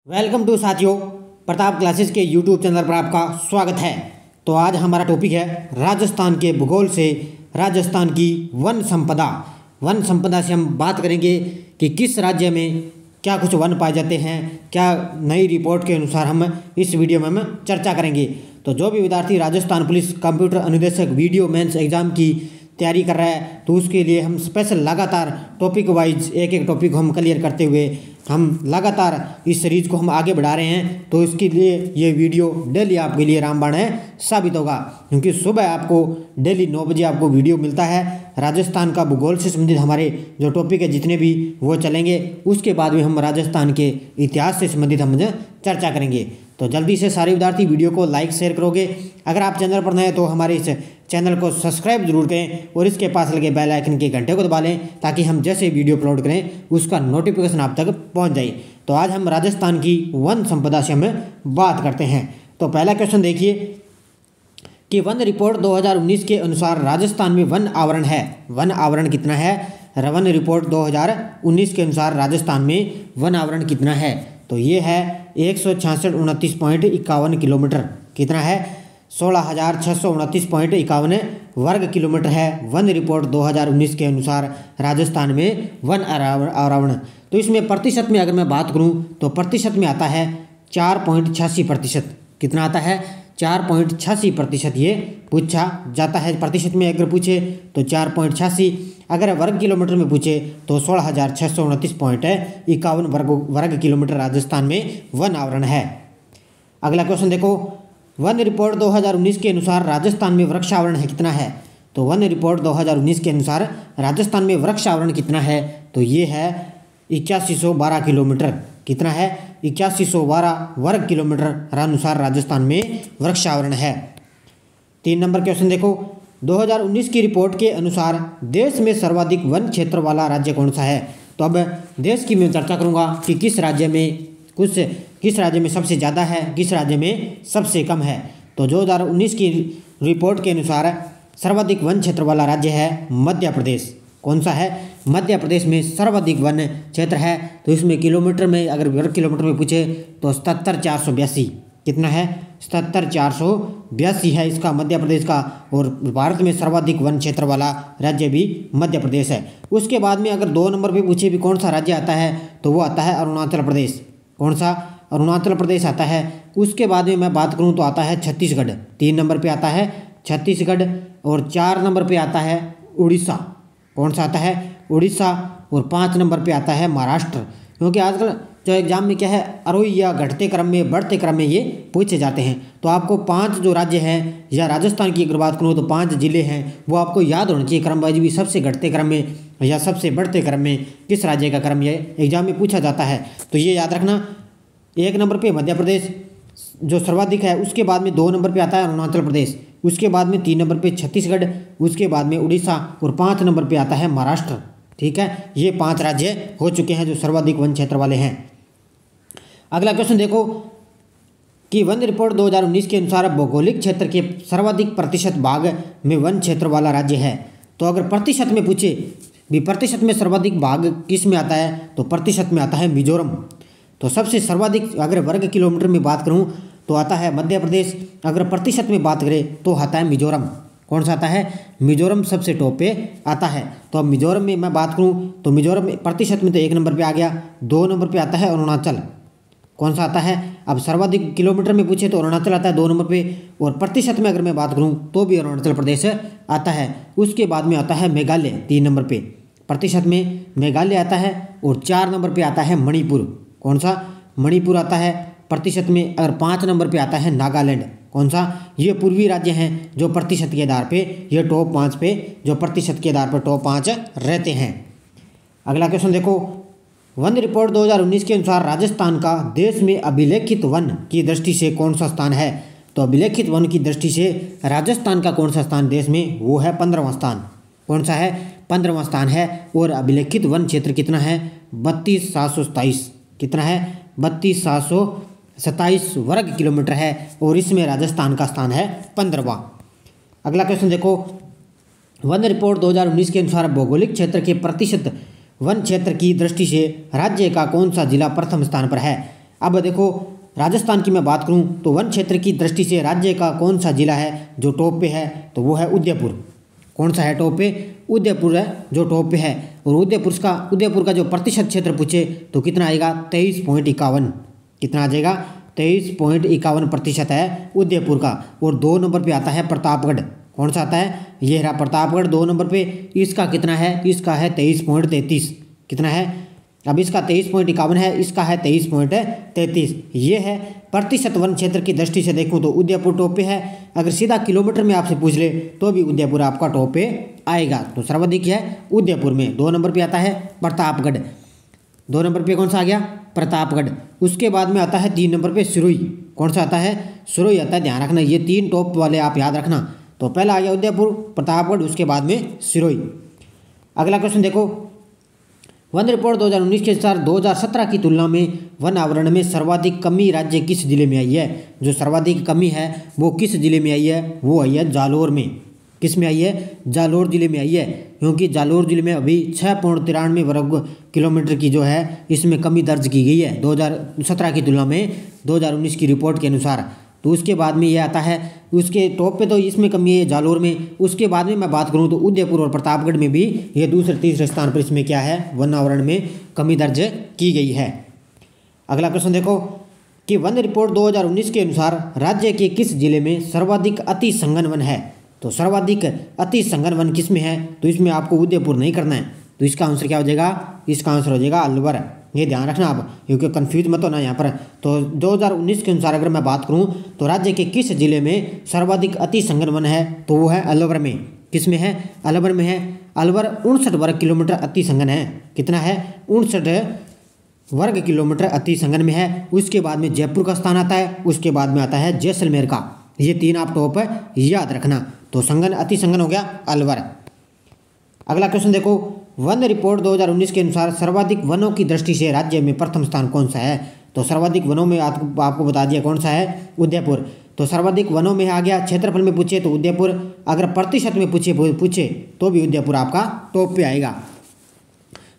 Welcome to साथियों, Pratap classes के YouTube channel पर आपका स्वागत है। तो आज हमारा टॉपिक है राजस्थान के भूगोल से राजस्थान की वन संपदा। वन संपदा से हम बात करेंगे कि किस राज्य में क्या कुछ वन पाए जाते हैं, क्या नई रिपोर्ट के अनुसार हम इस वीडियो में हम चर्चा करेंगे। तो जो भी विद्यार्थी राजस्थान पुलिस कंप्यूटर अनुदेशक वीडियो मेंस एग्जाम की तैयारी कर रहा है तो उसके लिए हम स्पेशल लगातार टॉपिक वाइज एक एक टॉपिक को हम क्लियर करते हुए हम लगातार इस सीरीज को हम आगे बढ़ा रहे हैं। तो इसके लिए ये वीडियो डेली आपके लिए रामबाण है साबित होगा, क्योंकि सुबह आपको डेली 9 बजे आपको वीडियो मिलता है। राजस्थान का भूगोल से संबंधित हमारे जो टॉपिक है जितने भी वो चलेंगे, उसके बाद में हम राजस्थान के इतिहास से संबंधित हम चर्चा करेंगे। तो जल्दी से सारे विद्यार्थी वीडियो को लाइक शेयर करोगे। अगर आप चैनल पर नए हैं तो हमारे इस चैनल को सब्सक्राइब जरूर करें और इसके पास लगे बेल आइकन के घंटे को दबा लें ताकि हम जैसे वीडियो अपलोड करें उसका नोटिफिकेशन आप तक पहुंच जाए। तो आज हम राजस्थान की वन संपदा से हम बात करते हैं। तो पहला क्वेश्चन देखिए कि वन रिपोर्ट 2019 के अनुसार राजस्थान में वन आवरण है। वन आवरण कितना है? वन रिपोर्ट 2019 के अनुसार राजस्थान में वन आवरण कितना है? तो ये है 16629.51 किलोमीटर। कितना है? 16,629.51 वर्ग किलोमीटर है वन रिपोर्ट 2019 के अनुसार राजस्थान में वन आवरण। तो इसमें प्रतिशत में अगर मैं बात करूं तो प्रतिशत में आता है 4.86%। कितना आता है? 4.86% ये पूछा जाता है। प्रतिशत में अगर पूछे तो 4.86, अगर वर्ग किलोमीटर में पूछे तो 16,629.51 वर्ग किलोमीटर राजस्थान में वन आवरण है। अगला क्वेश्चन देखो, वन रिपोर्ट 2019 के अनुसार राजस्थान में वृक्ष आवरण है कितना है? तो वन रिपोर्ट 2019 के अनुसार राजस्थान में वृक्ष आवरण कितना है? तो ये है 8112 किलोमीटर। कितना है? 8112 वर्ग किलोमीटर अनुसार राजस्थान में वृक्ष आवरण है। 3 नंबर क्वेश्चन देखो, 2019 की रिपोर्ट के अनुसार देश में सर्वाधिक वन क्षेत्र वाला राज्य कौन सा है? तो अब देश की मैं चर्चा करूंगा कि किस राज्य में सबसे ज़्यादा है, किस राज्य में सबसे कम है। तो 2019 की रिपोर्ट के अनुसार सर्वाधिक वन क्षेत्र वाला राज्य है मध्य प्रदेश। कौन सा है? मध्य प्रदेश में सर्वाधिक वन क्षेत्र है। तो इसमें किलोमीटर में अगर वर्ग किलोमीटर में पूछे तो 77,482। कितना है? 77,482 है इसका मध्य प्रदेश का। और भारत में सर्वाधिक वन क्षेत्र वाला राज्य भी मध्य प्रदेश है। उसके बाद में अगर 2 नंबर पे पूछे भी कौन सा राज्य आता है तो वो आता है अरुणाचल प्रदेश। कौन सा? अरुणाचल प्रदेश आता है। उसके बाद में मैं बात करूं तो आता है छत्तीसगढ़। 3 नंबर पे आता है छत्तीसगढ़ और 4 नंबर पे आता है उड़ीसा। कौन सा आता है? उड़ीसा। और 5 नंबर पे आता है महाराष्ट्र। क्योंकि आजकल जो एग्जाम में क्या है, आरोही या घटते क्रम में बढ़ते क्रम में ये पूछे जाते हैं। तो आपको 5 जो राज्य हैं या राजस्थान की अगर बात करूँ तो 5 जिले हैं वो आपको याद होना चाहिए क्रम वाइज भी, सबसे घटते क्रम में या सबसे बढ़ते क्रम में किस राज्य का क्रम ये एग्जाम में पूछा जाता है। तो ये याद रखना। 1 नंबर पे मध्य प्रदेश जो सर्वाधिक है, उसके बाद में 2 नंबर पे आता है अरुणाचल प्रदेश, उसके बाद में 3 नंबर पे छत्तीसगढ़, उसके बाद में उड़ीसा और 5 नंबर पे आता है महाराष्ट्र। ठीक है, ये 5 राज्य हो चुके हैं जो सर्वाधिक वन क्षेत्र वाले हैं। अगला क्वेश्चन देखो कि वन रिपोर्ट 2019 के अनुसार भौगोलिक क्षेत्र के सर्वाधिक प्रतिशत भाग में वन क्षेत्र वाला राज्य है। तो अगर प्रतिशत में पूछे भी प्रतिशत में सर्वाधिक भाग किस में आता है तो प्रतिशत में आता है मिजोरम। तो सबसे सर्वाधिक अगर वर्ग किलोमीटर में बात करूं तो आता है मध्य प्रदेश, अगर प्रतिशत में बात करें तो आता है मिजोरम। कौन सा आता है? मिजोरम सबसे टॉप पे आता है। तो अब मिजोरम में मैं बात करूं तो मिजोरम में प्रतिशत में तो 1 नंबर पे आ गया। 2 नंबर पे आता है अरुणाचल। कौन सा आता है? अब सर्वाधिक किलोमीटर में पूछे तो अरुणाचल आता है 2 नंबर पे, और प्रतिशत में अगर मैं बात करूं तो भी अरुणाचल प्रदेश आता है। उसके बाद में आता है मेघालय 3 नंबर पे, प्रतिशत में मेघालय आता है। और 4 नंबर पे आता है मणिपुर। कौन सा? मणिपुर आता है। प्रतिशत में अगर 5 नंबर पे आता है नागालैंड। कौन सा? ये पूर्वी राज्य हैं जो प्रतिशत के आधार पे ये टॉप 5 पे जो प्रतिशत के आधार पर टॉप 5 रहते हैं। अगला क्वेश्चन देखो, वन रिपोर्ट 2019 के अनुसार राजस्थान का देश में अभिलेखित वन की दृष्टि से कौन सा स्थान है? तो अभिलेखित वन की दृष्टि से राजस्थान का कौन सा स्थान देश में? वो है 15वां स्थान। कौन सा है? 15वां स्थान है। और अभिलेखित वन क्षेत्र कितना है? 32,727। कितना है? 32,727 वर्ग किलोमीटर है और इसमें राजस्थान का स्थान है 15वां। अगला क्वेश्चन देखो, वन रिपोर्ट 2019 के अनुसार भौगोलिक क्षेत्र के प्रतिशत वन क्षेत्र की दृष्टि से राज्य का कौन सा जिला प्रथम स्थान पर है? अब देखो राजस्थान की मैं बात करूं तो वन क्षेत्र की दृष्टि से राज्य का कौन सा जिला है जो टॉप पे है, तो वो है उदयपुर। कौन सा है टॉप पे? उदयपुर है जो टॉप पे है। और उदयपुर का जो प्रतिशत क्षेत्र पूछे तो कितना आएगा? 23.51। कितना आ जाएगा? 23.51% है उदयपुर का। और 2 नंबर पे आता है प्रतापगढ़। कौन सा आता है? ये रहा प्रतापगढ़ 2 नंबर पे। इसका कितना है? इसका है 23.33। कितना है? अब इसका 23.51 है, इसका है 23.33। ये है प्रतिशत वन क्षेत्र की दृष्टि से देखूं तो उदयपुर टॉप पे है। अगर सीधा किलोमीटर में आपसे पूछ ले तो भी उदयपुर आपका टॉप पे आएगा। तो सर्वाधिक है उदयपुर में। 2 नंबर पे आता है प्रतापगढ़। 2 नंबर पे कौन सा आ गया? प्रतापगढ़। उसके बाद में आता है 3 नंबर पे सिरोही। कौन सा आता है? सिरोही आता है। ध्यान रखना, ये 3 टॉप वाले आप याद रखना। तो पहला आ गया उदयपुर, प्रतापगढ़, उसके बाद में सिरोही। अगला क्वेश्चन देखो, वन रिपोर्ट 2019 के अनुसार 2017 की तुलना में वन आवरण में सर्वाधिक कमी राज्य किस जिले में आई है? जो सर्वाधिक कमी है वो किस जिले में आई है? वो आई है जालोर में। किस में आई है? जालोर जिले में आई है। क्योंकि जालोर जिले में अभी 6.93 वर्ग किलोमीटर की जो है इसमें कमी दर्ज की गई है 2017 की तुलना में 2019 की रिपोर्ट के अनुसार। तो उसके बाद में ये आता है, उसके टॉप पे तो इसमें कमी है जालोर में। उसके बाद में मैं बात करूं तो उदयपुर और प्रतापगढ़ में भी ये दूसरे तीसरे स्थान पर इसमें क्या है? वन आवरण में कमी दर्ज की गई है। अगला क्वेश्चन देखो कि वन रिपोर्ट 2019 के अनुसार राज्य के किस जिले में सर्वाधिक अति संघन वन है? तो सर्वाधिक अति संघन वन किस में है? तो इसमें आपको उदयपुर नहीं करना है। तो इसका आंसर क्या हो जाएगा? इसका आंसर हो जाएगा अलवर। ये ध्यान रखना आप, क्योंकि कंफ्यूज मत होना यहाँ पर। तो 2019 के अनुसार अगर मैं बात करूँ तो राज्य के किस जिले में सर्वाधिक अति संघन वन है? तो वो है अलवर में। किस में है? अलवर में है। अलवर 59 वर्ग किलोमीटर अति संघन है। कितना है? 59 वर्ग किलोमीटर अति संघन में है। उसके बाद में जयपुर का स्थान आता है, उसके बाद में आता है जैसलमेर का। ये 3 आप टॉप याद रखना। तो संघन अति संघन हो गया अलवर। अगला क्वेश्चन देखो, वन रिपोर्ट 2019 के अनुसार सर्वाधिक वनों की दृष्टि से राज्य में प्रथम स्थान कौन सा है? तो सर्वाधिक वनों में आपको बता दिया कौन सा है? उदयपुर। तो सर्वाधिक वनों में आ गया। क्षेत्रफल में पूछे तो उदयपुर, अगर प्रतिशत में पूछे तो भी उदयपुर आपका टॉप पे आएगा।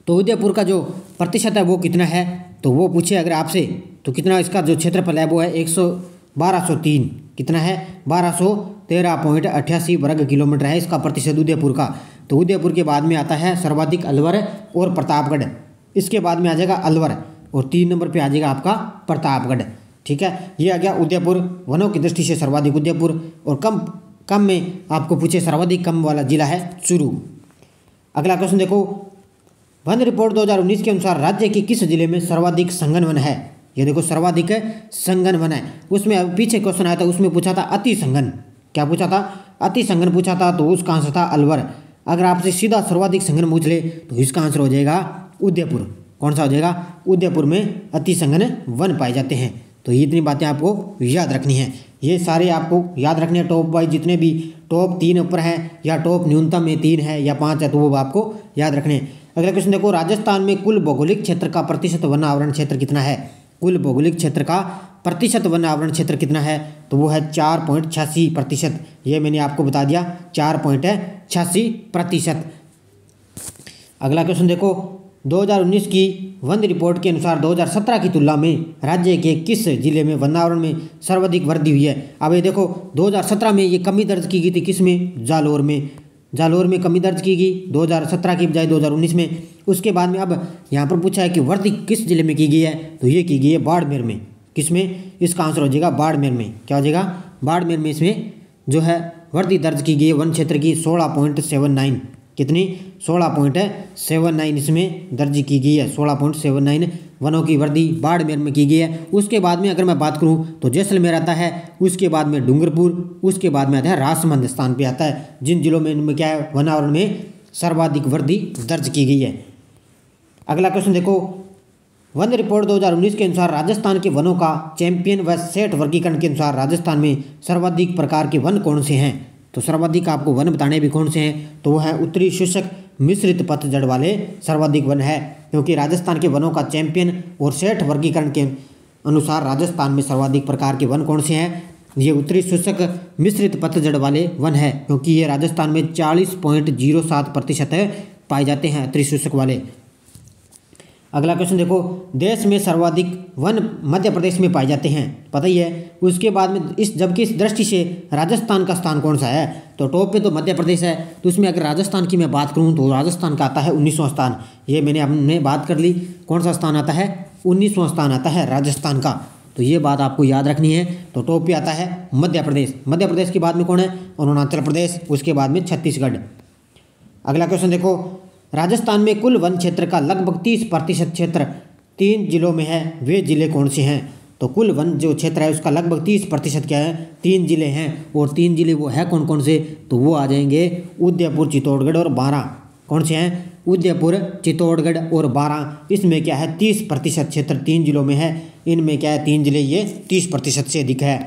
तो उदयपुर का जो प्रतिशत है वो कितना है? तो वो पूछे अगर आपसे तो कितना इसका जो क्षेत्रफल है वो है 1203। कितना है? 1213.88 वर्ग किलोमीटर है इसका प्रतिशत उदयपुर का। तो उदयपुर के बाद में आता है सर्वाधिक अलवर और प्रतापगढ़। इसके बाद में आ जाएगा अलवर और 3 नंबर पे आ जाएगा आपका प्रतापगढ़। ठीक है, ये आ गया उदयपुर। वनों की दृष्टि से सर्वाधिक उदयपुर। और कम में आपको पूछे सर्वाधिक कम वाला जिला है चूरू। अगला क्वेश्चन देखो, वन रिपोर्ट 2019 के अनुसार राज्य के किस जिले में सर्वाधिक संघन वन है? ये देखो सर्वाधिक संघन वन है। उसमें पीछे क्वेश्चन आया था, उसमें पूछा था अति संघन। क्या पूछा था? अति संघन पूछा था। तो उसका आंसर था अलवर। अगर आपसे सीधा सर्वाधिक संघन पूछ ले तो इसका आंसर हो जाएगा उदयपुर। कौन सा हो जाएगा? उदयपुर में अति संघन वन पाए जाते हैं। तो ये इतनी बातें आपको याद रखनी है। ये सारे आपको याद रखने हैं टॉप वाइज, जितने भी टॉप 3 ऊपर हैं या टॉप न्यूनतम में 3 है या 5 है तो वो आपको याद रखने हैं। अगला क्वेश्चन देखो, राजस्थान में कुल भौगोलिक क्षेत्र का प्रतिशत वन आवरण क्षेत्र कितना है? कुल भौगोलिक क्षेत्र का प्रतिशत वन आवरण क्षेत्र कितना है? तो वो है 4.86%। ये मैंने आपको बता दिया 4.86%। अगला क्वेश्चन देखो, 2019 की वन रिपोर्ट के अनुसार 2017 की तुलना में राज्य के किस जिले में वन आवरण में सर्वाधिक वृद्धि हुई है? अब ये देखो 2017 में ये कमी दर्ज की गई थी किस में? जालोर में। जालोर में कमी दर्ज की गई 2017 की बजाय 2019 में। उसके बाद में अब यहाँ पर पूछा है कि वृद्धि किस जिले में की गई है? तो ये की गई है बाड़मेर में। किस में? इसका आंसर हो जाएगा बाड़मेर में। क्या हो जाएगा? बाड़मेर में इसमें जो है वृद्धि दर्ज की गई है वन क्षेत्र की 16.79। कितनी? 16.79 इसमें दर्ज की गई है। 16.79 वनों की वृद्धि बाड़मेर में की गई है। उसके बाद में अगर मैं बात करूं तो जैसलमेर आता है, उसके बाद में डूंगरपुर, उसके बाद में आता है राजसमंद स्थान पे आता है, जिन जिलों में इनमें क्या है वन आवरण में सर्वाधिक वृद्धि दर्ज की गई है। अगला क्वेश्चन देखो, वन रिपोर्ट 2019 के अनुसार राजस्थान के वनों का चैंपियन व सेट वर्गीकरण के अनुसार राजस्थान में सर्वाधिक प्रकार के वन कौन से हैं? तो सर्वाधिक आपको वन बताने भी कौन से हैं? तो वो है उत्तरी शुष्क मिश्रित पतझड़ वाले सर्वाधिक वन है। क्योंकि राजस्थान के वनों का चैंपियन और सेठ वर्गीकरण के अनुसार राजस्थान में सर्वाधिक प्रकार के वन कौन से हैं? ये उत्तरी शुष्क मिश्रित पतझड़ वाले वन है, क्योंकि ये राजस्थान में 40.07% पाए जाते हैं उत्तरी शुष्क वाले। अगला क्वेश्चन देखो, देश में सर्वाधिक वन मध्य प्रदेश में पाए जाते हैं, पता ही है। उसके बाद में जबकि इस दृष्टि से राजस्थान का स्थान कौन सा है, तो टॉप पे तो मध्य प्रदेश है, तो उसमें अगर राजस्थान की मैं बात करूं तो राजस्थान का आता है 19वां स्थान। ये हमने बात कर ली, कौन सा स्थान आता है, 19वां स्थान आता है राजस्थान का। तो ये बात आपको याद रखनी है। तो टॉप पे आता है मध्य प्रदेश, मध्य प्रदेश के बाद में कौन है, अरुणाचल प्रदेश, उसके बाद में छत्तीसगढ़। अगला क्वेश्चन देखो, राजस्थान में कुल वन क्षेत्र का लगभग 30% क्षेत्र 3 जिलों में है, वे जिले कौन से हैं। तो कुल वन जो क्षेत्र है उसका लगभग 30% क्या है, 3 जिले हैं। और 3 जिले वो है कौन कौन से, तो वो आ जाएंगे उदयपुर, चित्तौड़गढ़ और बारां। कौन से हैं, उदयपुर, चित्तौड़गढ़ और बारां। इसमें क्या है 30% क्षेत्र 3 जिलों में है, इनमें क्या है 3 जिले ये 30% से अधिक है।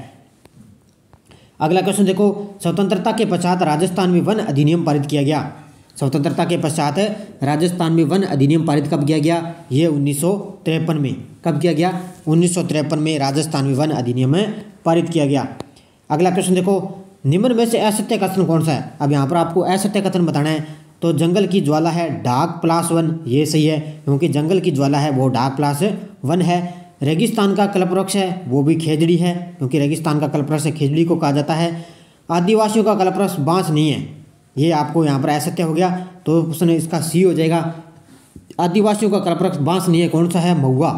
अगला क्वेश्चन देखो, स्वतंत्रता के पश्चात राजस्थान में वन अधिनियम पारित किया गया। स्वतंत्रता के पश्चात राजस्थान में वन अधिनियम पारित कब किया गया, ये 1953 में। कब किया गया, 1953 में राजस्थान में वन अधिनियम पारित किया गया। अगला क्वेश्चन देखो, निम्न में से असत्य कथन कौन सा है। अब यहाँ पर आपको असत्य कथन बताना है। तो जंगल की ज्वाला है ढाक+1, ये सही है, क्योंकि जंगल की ज्वाला है वो ढाक+1 है। रेगिस्तान का कल्पवृक्ष है वो भी खेजड़ी है, क्योंकि रेगिस्तान का कल्पवृक्ष खेजड़ी को कहा जाता है। आदिवासियों का कल्पवृक्ष बांस नहीं है, ये आपको यहाँ पर असत्य हो गया, तो प्रश्न इसका सी हो जाएगा। आदिवासियों का कल्पवृक्ष बांस नहीं है, कौन सा है, महुआ।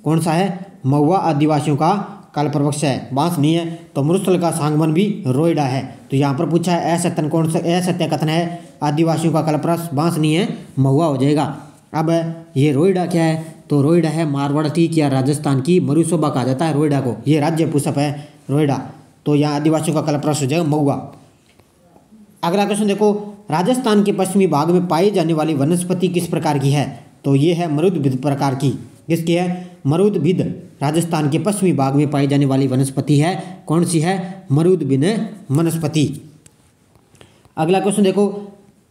कौन सा है, महुआ आदिवासियों का कल्पवृक्ष है, बांस नहीं है। तो मरुस्थल का सांगवन भी रोइडा है। तो यहाँ पर पूछा है असत्य कौन सा, असत्य कथन है, आदिवासियों का कल्पवृक्ष बांस नहीं है, महुआ हो जाएगा। अब ये रोइडा क्या है, तो रोइडा है मारवाड़ी या राजस्थान की मरुशोभा कहा जाता है रोइडा को, ये राज्य पुष्प है रोइडा। तो यहाँ आदिवासियों का कल्पवृक्ष हो जाएगा महुआ। अगला क्वेश्चन देखो, राजस्थान के पश्चिमी भाग में पाई जाने वाली वनस्पति किस प्रकार की है। तो ये है मरुदभिद प्रकार की। किसकी है, मरुदभिद। राजस्थान के पश्चिमी भाग में पाई जाने वाली वनस्पति है, कौन सी है, मरुदभिद वनस्पति। अगला क्वेश्चन देखो,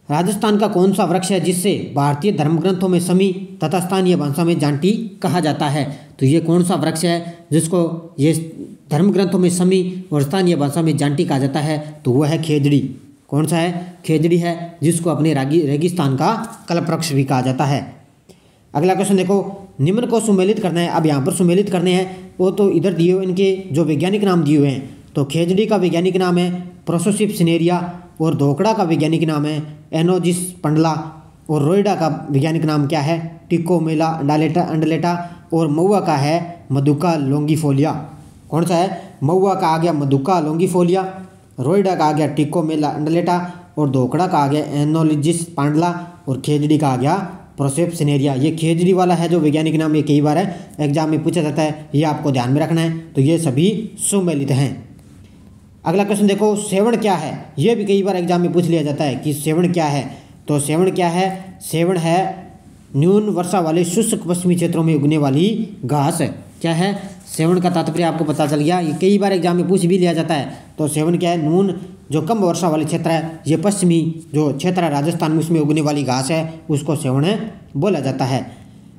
राजस्थान का कौन सा वृक्ष है जिससे भारतीय धर्मग्रंथों में समी तथा स्थानीय भाषा में जांटी कहा जाता है। तो ये कौन सा वृक्ष है जिसको ये धर्मग्रंथों में समी और स्थानीय भाषा में जांटी कहा जाता है, तो वह है खेजड़ी। कौन सा है, खेजड़ी है, जिसको अपने रेगिस्तान का कल्पवृक्ष भी कहा जाता है। अगला क्वेश्चन देखो, निम्न को सुमेलित करना है। अब यहाँ पर सुमेलित करने हैं, वो तो इधर दिए हुए इनके जो वैज्ञानिक नाम दिए हुए हैं। तो खेजड़ी का वैज्ञानिक नाम है प्रोसोसिप सिनेरिया, और धोकड़ा का वैज्ञानिक नाम है एनोजिस पंडला, और रोइडा का वैज्ञानिक नाम क्या है, टिकोमेला अंडलेटा, और महुआ का है मधुका लोंगिफोलिया। कौन सा है, महुआ का आ गया मधुका लोंगिफोलिया, रोइडा का आ गया टिकोमेला अंडलेटा, और धोकड़ा का आ गया एनोलिजिस पांडला, और खेजड़ी का आ गया प्रोसेप सिनेरिया। ये खेजड़ी वाला है जो वैज्ञानिक नाम, ये कई बार है एग्जाम में पूछा जाता है, ये आपको ध्यान में रखना है। तो ये सभी सुमेलित हैं। अगला क्वेश्चन देखो, सेवण क्या है। ये भी कई बार एग्जाम में पूछ लिया जाता है कि सेवण क्या है। तो सेवण क्या है, सेवण है न्यून वर्षा वाले शुष्क पश्चिमी क्षेत्रों में उगने वाली घास। क्या है, सेवण का तात्पर्य आपको पता चल गया, ये कई बार एग्जाम में पूछ भी लिया जाता है। तो सेवण क्या है, नून जो कम वर्षा वाले क्षेत्र है, ये पश्चिमी जो क्षेत्र है राजस्थान में, उसमें उगने वाली घास है, उसको सेवण बोला जाता है।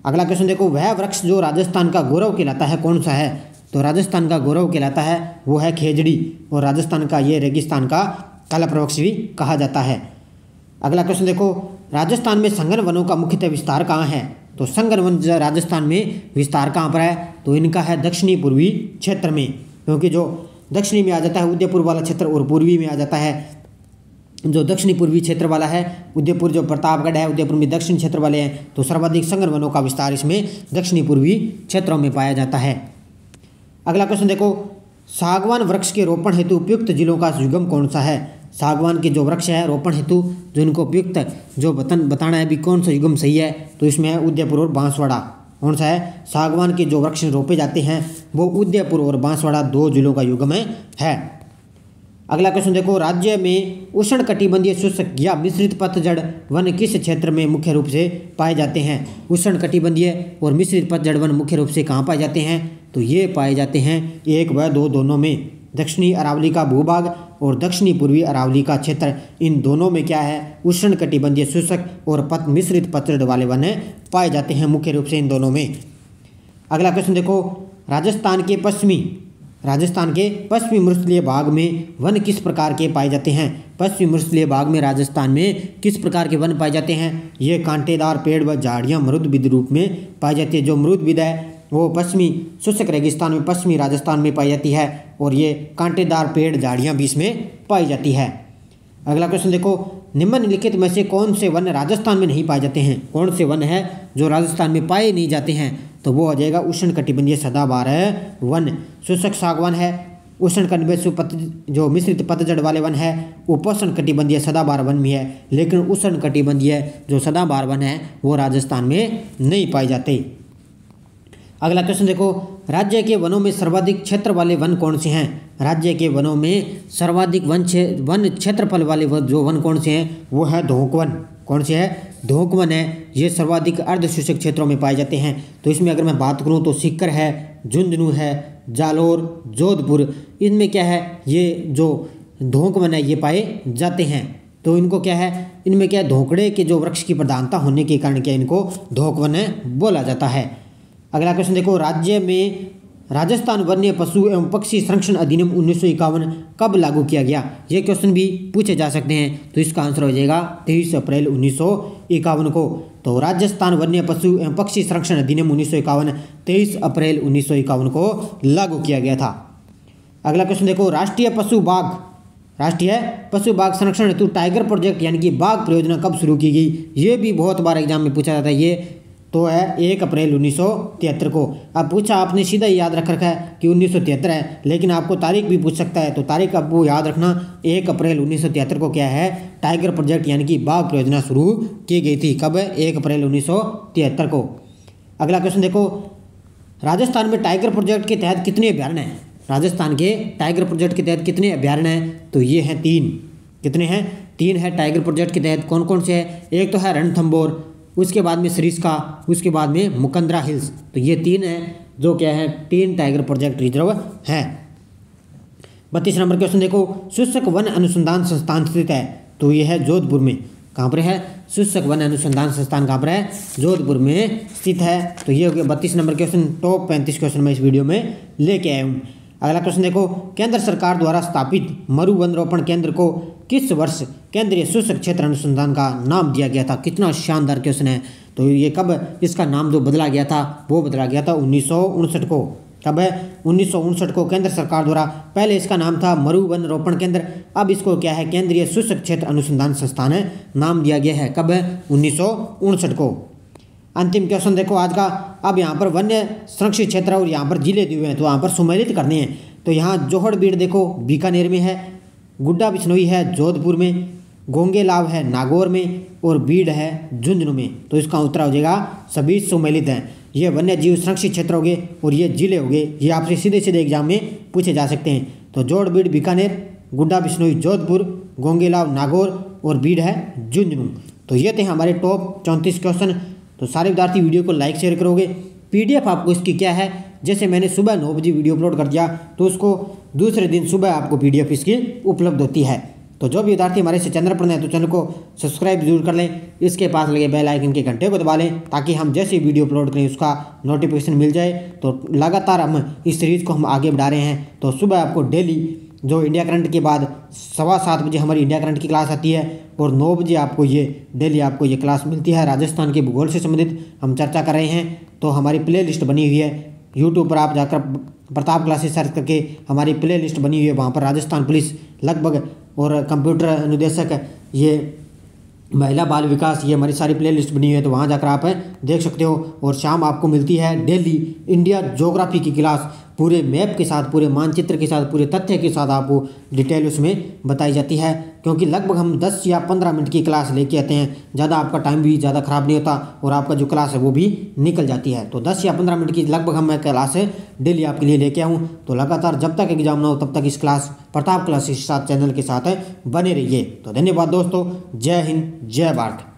अगला क्वेश्चन देखो, वह वृक्ष जो राजस्थान का गौरव कहलाता है कौन सा है। तो राजस्थान का गौरव कहलाता है वो है खेजड़ी, और राजस्थान का ये रेगिस्तान का कल्पवृक्ष भी कहा जाता है। अगला क्वेश्चन देखो, राजस्थान में संघन वनों का मुख्यतः विस्तार कहाँ है। तो संघन वन राजस्थान में विस्तार कहाँ पर है, तो इनका है दक्षिणी पूर्वी क्षेत्र में, क्योंकि जो दक्षिणी में आ जाता है उदयपुर वाला क्षेत्र, और पूर्वी में आ जाता है जो दक्षिणी पूर्वी क्षेत्र वाला है उदयपुर, जो प्रतापगढ़ है उदयपुर में दक्षिण क्षेत्र वाले हैं। तो सर्वाधिक संघन वनों का विस्तार इसमें दक्षिणी पूर्वी क्षेत्रों में पाया जाता है। अगला क्वेश्चन देखो, सागवान वृक्ष के रोपण हेतु उपयुक्त जिलों का युगम कौन सा है। सागवान के जो वृक्ष है रोपण हेतु जो इनको उपयुक्त जो बताना है भी कौन सा युगम सही है, तो इसमें है उदयपुर और बांसवाड़ा। कौन सा है, सागवान के जो वृक्ष रोपे जाते हैं वो उदयपुर और बांसवाड़ा 2 जिलों का युगम है। अगला क्वेश्चन देखो, राज्य में उष्णकटिबंधीय शुष्क या मिश्रित पतझड़ वन किस क्षेत्र में मुख्य रूप से पाए जाते हैं। उष्णकटिबंधीय और मिश्रित पतझड़ वन मुख्य रूप से कहाँ पाए जाते हैं, तो ये पाए जाते हैं 1 व 2 दोनों में। दक्षिणी अरावली का भूभाग और दक्षिणी पूर्वी अरावली का क्षेत्र, इन दोनों में क्या है, उष्णकटिबंधीय शुष्क और मिश्रित पतझड़ वाले वन पाए जाते हैं मुख्य रूप से इन दोनों में। अगला क्वेश्चन देखो, राजस्थान के पश्चिमी राजस्थान के पश्चिमी मरुस्थलीय भाग में वन किस प्रकार के पाए जाते हैं? पश्चिमी मरुस्थलीय भाग में राजस्थान में किस प्रकार के वन पाए जाते हैं? ये कांटेदार पेड़ व झाड़ियाँ मरुदबिद रूप में पाई जाती है। जो मरुदबिद है वो पश्चिमी शुष्क रेगिस्तान में पश्चिमी राजस्थान में पाई जाती है और ये कांटेदार पेड़ झाड़ियाँ भी इसमें पाई जाती है। अगला क्वेश्चन देखो, निम्नलिखित में से कौन से वन राजस्थान में नहीं पाए जाते हैं? कौन से वन है जो राजस्थान में पाए नहीं जाते हैं? तो वो हो जाएगा उष्णकटिबंधीय सदाबहार वन। शुष्क सागवान है, उष्णकटिबंधीय जो मिश्रित पतझड़ वाले वन है, उपोष्ण कटिबंधीय सदाबहार वन भी है, लेकिन उष्णकटिबंधीय जो सदाबहार वन है वो राजस्थान में नहीं पाए जाते। अगला क्वेश्चन देखो, राज्य के वनों में सर्वाधिक क्षेत्र वाले वन कौन से हैं? राज्य के वनों में सर्वाधिक वन क्षेत्रफल वाले जो वन कौन से हैं वो है धोंक वन। कौन से है? धोंक वन है। ये सर्वाधिक अर्धशुष्क क्षेत्रों में पाए जाते हैं। तो इसमें अगर मैं बात करूं तो सीकर है, झुंझुनू है, जालोर, जोधपुर, इनमें क्या है, ये जो धोंक वन है ये पाए जाते हैं। तो इनको क्या है, इनमें क्या है, धोकड़े के जो वृक्ष की प्रधानता होने के कारण क्या इनको धोंक वन बोला जाता है। अगला क्वेश्चन देखो, राज्य में राजस्थान वन्य पशु एवं पक्षी संरक्षण अधिनियम 1951 कब लागू किया गया? ये क्वेश्चन भी पूछे जा सकते हैं। तो इसका आंसर हो जाएगा 23 अप्रैल 1951 को। तो राजस्थान वन्य पशु एवं पक्षी संरक्षण अधिनियम 1951 23 अप्रैल 1951 को लागू किया गया था। अगला क्वेश्चन देखो, राष्ट्रीय पशु बाघ संरक्षण हेतु टाइगर प्रोजेक्ट यानी कि बाघ परियोजना कब शुरू की गई? ये भी बहुत बार एग्जाम में पूछा जाता है। ये तो है 1 अप्रैल 1973 को। अब पूछा आपने सीधा ही याद रख रखा है कि 1973 है, लेकिन आपको तारीख भी पूछ सकता है। तो तारीख आपको याद रखना, 1 अप्रैल 1973 को क्या है, टाइगर प्रोजेक्ट यानी कि बाघ परियोजना शुरू की गई थी। कब? 1 अप्रैल 1973 को। अगला क्वेश्चन देखो, राजस्थान में टाइगर प्रोजेक्ट के तहत कितने अभयारण्य हैं? राजस्थान के टाइगर प्रोजेक्ट के तहत कितने अभयारण्य हैं? तो ये हैं 3। कितने हैं? 3 है टाइगर प्रोजेक्ट के तहत। कौन कौन से हैं? एक तो है रणथंभौर, उसके बाद में सरिस्का, उसके बाद में मुकंदरा हिल्स। तो ये 3 हैं जो क्या है, 3 टाइगर प्रोजेक्ट रिजर्व हैं। 32 नंबर क्वेश्चन देखो, शुष्क वन अनुसंधान संस्थान स्थित है? तो ये है जोधपुर में। कहाँ पर है? शुष्क वन अनुसंधान संस्थान कहाँ पर है? जोधपुर में स्थित है। तो ये हो गया 32 नंबर क्वेश्चन। टॉप 35 क्वेश्चन मैं इस वीडियो में लेके आया हूँ। अगला क्वेश्चन देखो, केंद्र सरकार द्वारा स्थापित मरु वन रोपण केंद्र को किस वर्ष केंद्रीय शुष्क क्षेत्र अनुसंधान का नाम दिया गया था? कितना शानदार क्वेश्चन है। तो ये कब इसका नाम जो बदला गया था वो बदला गया था 1959 को। कब है? 1959 को केंद्र सरकार द्वारा, पहले इसका नाम था मरु वन रोपण केंद्र, अब इसको क्या है, केंद्रीय शुष्क क्षेत्र अनुसंधान संस्थान नाम दिया गया है। कब है? 1959 को। अंतिम क्वेश्चन देखो आज का। अब यहाँ पर वन्य संरक्षित क्षेत्र और यहाँ पर जिले दिए हुए हैं, तो यहाँ पर सम्मिलित करने हैं। तो यहाँ जोहड़बीड़ देखो बीकानेर में है, गुड्डा बिश्नोई है जोधपुर में, गोंगेलाव है नागौर में और बीड़ है झुंझुनू में। तो इसका उत्तर हो जाएगा सभी सम्मिलित हैं। ये वन्य जीव संरक्षित क्षेत्र हो गए और ये जिले हो गए। ये आपसे सीधे सीधे एग्जाम में पूछे जा सकते हैं। तो जोहड़बीड़ बीकानेर, गुड्डा बिश्नोई जोधपुर, गोंगेलाव नागौर और बीड़ है झुंझुनू। तो ये थे हमारे टॉप 34 क्वेश्चन। तो सारे विद्यार्थी वीडियो को लाइक शेयर करोगे। पीडीएफ आपको इसकी क्या है, जैसे मैंने सुबह 9 बजे वीडियो अपलोड कर दिया तो उसको दूसरे दिन सुबह आपको पीडीएफ इसकी उपलब्ध होती है। तो जो भी विद्यार्थी हमारे से चैनल पर नए हैं तो चैनल को सब्सक्राइब जरूर कर लें, इसके पास लगे बेल आइकन के घंटे को दबा लें ताकि हम जैसे वीडियो अपलोड करें उसका नोटिफिकेशन मिल जाए। तो लगातार हम इस सीरीज़ को हम आगे बढ़ा रहे हैं। तो सुबह आपको डेली जो इंडिया करंट के बाद 7:15 बजे हमारी इंडिया करंट की क्लास आती है और 9 बजे आपको ये डेली आपको ये क्लास मिलती है। राजस्थान के भूगोल से संबंधित हम चर्चा कर रहे हैं। तो हमारी प्ले लिस्ट बनी हुई है यूट्यूब पर, आप जाकर प्रताप क्लासेस सर्च करके हमारी प्ले लिस्ट बनी हुई है, वहाँ पर राजस्थान पुलिस लगभग और कंप्यूटर अनुदेशक, ये महिला बाल विकास, ये हमारी सारी प्ले लिस्ट बनी हुई है। तो वहाँ जाकर आप देख सकते हो। और शाम आपको मिलती है डेली इंडिया ज्योग्राफी की क्लास, पूरे मैप के साथ, पूरे मानचित्र के साथ, पूरे तथ्य के साथ आपको डिटेल उसमें बताई जाती है। क्योंकि लगभग हम 10 या 15 मिनट की क्लास लेके आते हैं, ज़्यादा आपका टाइम भी ज़्यादा ख़राब नहीं होता और आपका जो क्लास है वो भी निकल जाती है। तो 10 या 15 मिनट की लगभग हम क्लास डेली आपके लिए लेके आऊँ। तो लगातार जब तक एग्जाम ना हो तब तक इस क्लास प्रताप क्लासेस के साथ चैनल के साथ बने रहिए। तो धन्यवाद दोस्तों। जय हिंद, जय भारत।